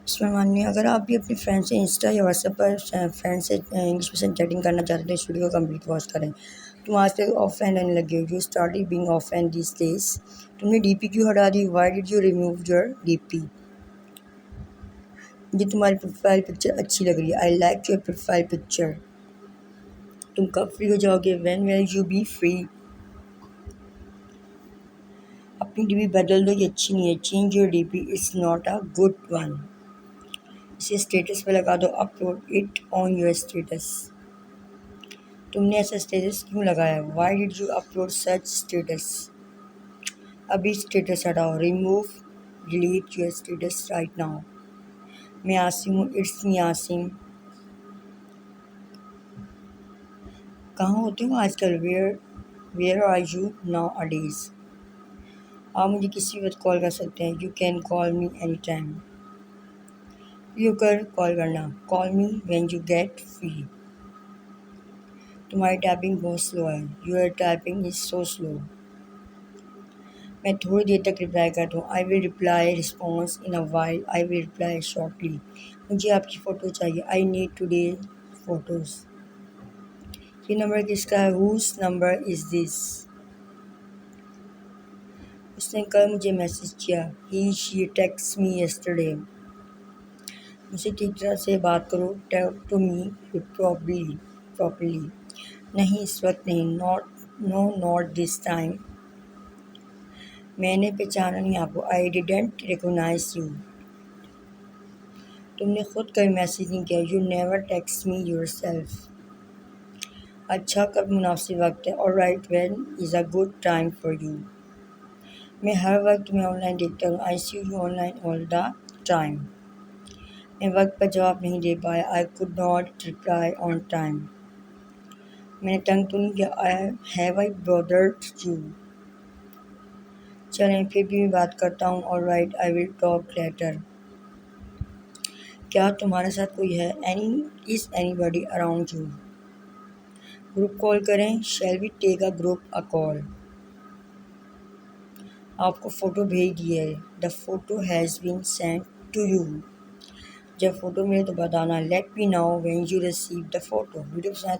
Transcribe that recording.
इसमें मानिए अगर आप भी अपने फ्रेंड से इंस्टा या व्हाट्सएप पर फ्रेंड से इंग्लिश में चैटिंग करना चाहते हैं तो इस वीडियो को कंप्लीट वॉच करें। तुम आज तक ऑफलाइन रहने लगे हो, you started being offline this days. तुमने डीपी क्यों हटा दी? Why did you remove your DP? मुझे तुम्हारी प्रोफाइल पिक्चर अच्छी लग रही है, I like your profile picture. तुम कब फ्री हो जाओगे? When will you be free? अपनी डीपी बदल दो, ये अच्छी नहीं है। Change your DP, it's not a good one. इसे स्टेटस पे लगा दो, upload it on your status. तुमने ऐसा स्टेटस क्यों लगाया? Why did you upload such status? अभी स्टेटस हटाओ, remove delete your status right now. मैं आसिम हूँ, इट्स मी आसिम। कहाँ होते हो आजकल? वेयर आर यू नाउ अडेज? आप मुझे किसी वक्त कॉल कर सकते हैं, you can call me any time. Free होकर कॉल करना, call me when you get free. तुम्हारी टाइपिंग बहुत स्लो है, your typing is so slow. मैं थोड़ी देर तक रिप्लाई करता हूँ, I will reply response in a while, I will reply shortly. मुझे आपकी फ़ोटो चाहिए, आई नीड टुडे फोटोज़। ये नंबर किसका है? Whose number is this? उसने कल मुझे मैसेज किया, ही शी टेक्स्ट मी यस्टरडे। मुझसे ठीक तरह से बात करो, टॉक टू मी प्रॉपर्ली। नहीं, इस वक्त नहीं, नॉट दिस टाइम। मैंने पहचाना नहीं आपको, आई डिडेंट रिकोगनाइज यू। तुमने खुद कभी मैसेज नहीं किया, you never text me yourself. अच्छा, कब मुनासिब वक्त है? Alright, when is a good time for you? मैं हर वक्त तुम्हें ऑनलाइन देखता हूँ, I see you online all the time. मैं वक्त पर जवाब नहीं दे पाया, I could not reply on time. मैंने तंग तो नहीं किया, हैव आई बॉदर्ड यू? चलें, फिर भी मैं बात करता हूँ, alright, I will talk later. क्या तुम्हारे साथ कोई है? Is anybody around you? Group call करें, shall we take a group a call? आपको फ़ोटो भेज दी है, the photo has been send to you. जब फ़ोटो मिले तो बताना, let me now when you receive the photo. Video पसंद